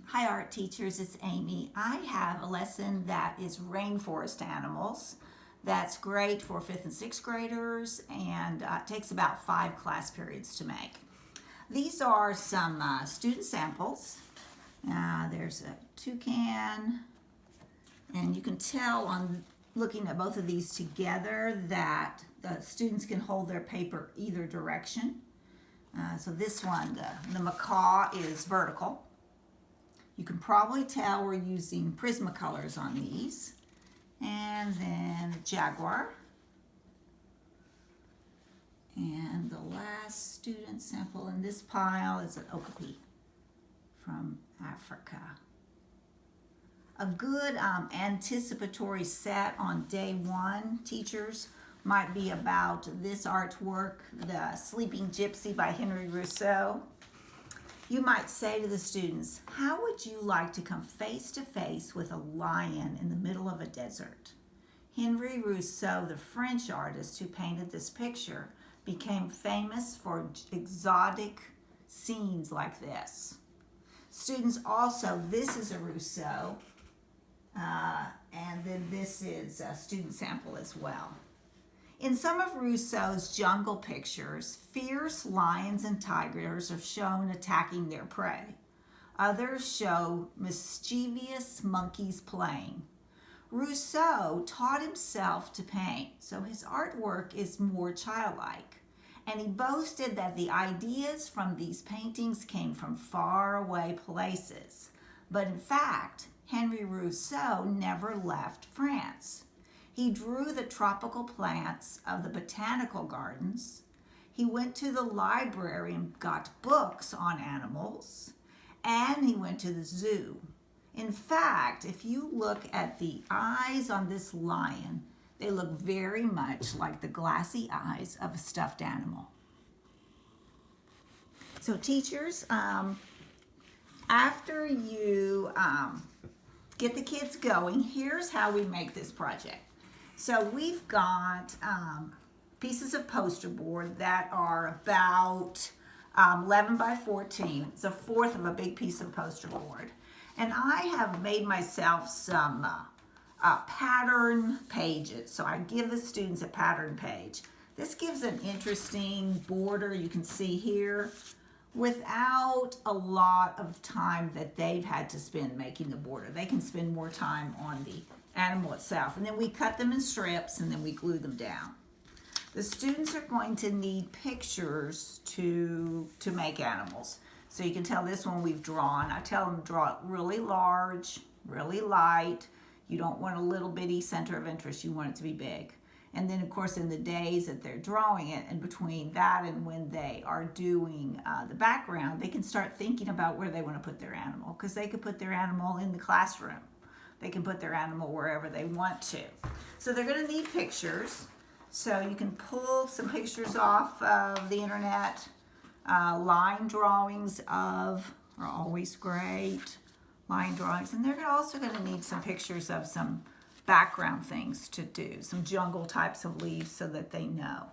Hi art teachers, it's Amy. I have a lesson that is rainforest animals. That's great for 5th and 6th graders and it takes about 5 class periods to make. These are some student samples. There's a toucan, and you can tell on looking at both of these together that the students can hold their paper either direction. So this one, the macaw is vertical. You can probably tell we're using Prismacolors on these. And then a jaguar. And the last student sample in this pile is an okapi from Africa. A good anticipatory set on day 1, teachers, might be about this artwork, The Sleeping Gypsy by Henry Rousseau. You might say to the students, how would you like to come face to face with a lion in the middle of a desert? Henry Rousseau, the French artist who painted this picture, became famous for exotic scenes like this. Students also, this is a Rousseau, and then this is a student sample as well. In some of Rousseau's jungle pictures, fierce lions and tigers are shown attacking their prey. Others show mischievous monkeys playing. Rousseau taught himself to paint, so his artwork is more childlike. And he boasted that the ideas from these paintings came from faraway places. But in fact, Henry Rousseau never left France. He drew the tropical plants of the botanical gardens. He went to the library and got books on animals. And he went to the zoo. In fact, if you look at the eyes on this lion, they look very much like the glassy eyes of a stuffed animal. So teachers, after you get the kids going, here's how we make this project. So we've got pieces of poster board that are about 11 by 14. It's a fourth of a big piece of poster board. And I have made myself some pattern pages. So I give the students a pattern page. This gives an interesting border you can see here without a lot of time that they've had to spend making the border. They can spend more time on the animal itself. And then we cut them in strips and then we glue them down. The students are going to need pictures to make animals. So you can tell this one we've drawn. I tell them to draw it really large, really light. You don't want a little bitty center of interest. You want it to be big. And then, of course, in the days that they're drawing it, and between that and when they are doing the background, they can start thinking about where they want to put their animal, because they could put their animal in the classroom. They can put their animal wherever they want to. So they're going to need pictures. So you can pull some pictures off of the internet. Line drawings are always great. Line drawings. And they're also going to need some pictures of some background things to do, some jungle types of leaves so that they know.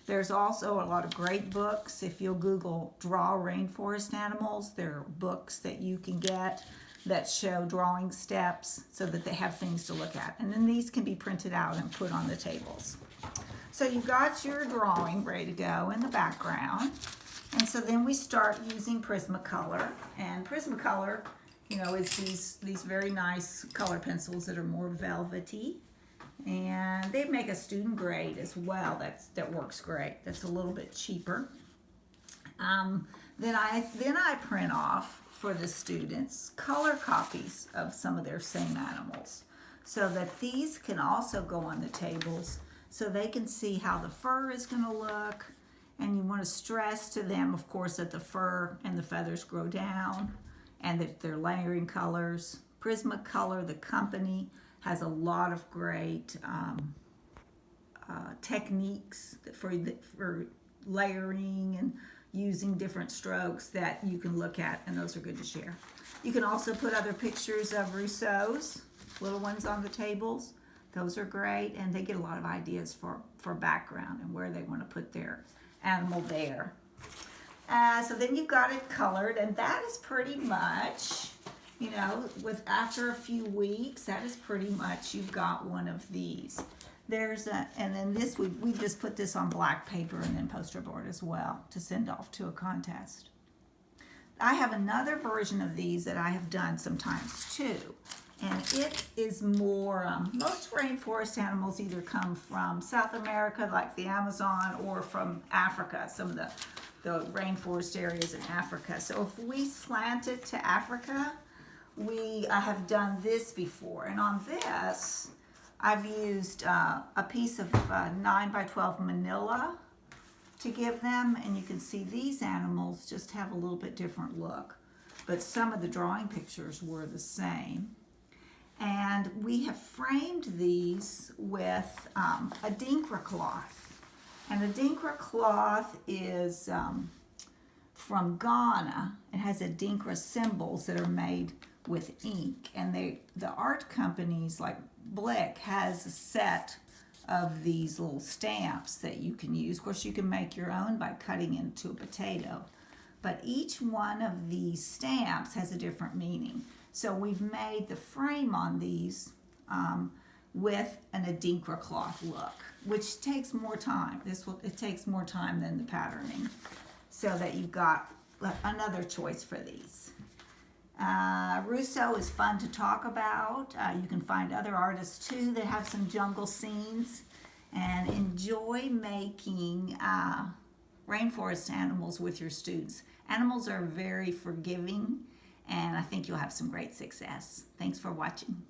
There's also a lot of great books. If you'll Google Draw Rainforest Animals, there are books that you can get that show drawing steps so that they have things to look at. And then these can be printed out and put on the tables. So you've got your drawing ready to go in the background. And so then we start using Prismacolor. And Prismacolor, you know, is these very nice color pencils that are more velvety. And they make a student grade as well. That works great. That's a little bit cheaper. Then I print off for the students color copies of some of their same animals, so that these can also go on the tables so they can see how the fur is going to look. And you want to stress to them, of course, that the fur and the feathers grow down and that they're layering colors. Prismacolor, the company, has a lot of great techniques for layering and using different strokes that you can look at, and those are good to share. You can also put other pictures of Rousseau's, little ones on the tables. Those are great, and they get a lot of ideas for background and where they want to put their animal there. So then you've got it colored, and that is pretty much you know, after a few weeks, that is pretty much, you've got one of these. And then this, we just put this on black paper and then poster board as well to send off to a contest. I have another version of these that I have done sometimes too. And it is more, most rainforest animals either come from South America, like the Amazon, or from Africa, some of the rainforest areas in Africa. So if we slant it to Africa, I have done this before. And on this, I've used a piece of 9 by 12 manila to give them. And you can see these animals just have a little bit different look. But some of the drawing pictures were the same. And we have framed these with a Dinkra cloth. And a Dinkra cloth is from Ghana. It has a Dinkra symbols that are made with ink. And the art companies like Blick has a set of these little stamps that you can use. Of course, you can make your own by cutting into a potato. But each one of these stamps has a different meaning. So we've made the frame on these with an Adinkra cloth look, which takes more time. It takes more time than the patterning, so that you've got another choice for these. Russo is fun to talk about. You can find other artists too that have some jungle scenes, and enjoy making rainforest animals with your students. Animals are very forgiving, and I think you'll have some great success. Thanks for watching.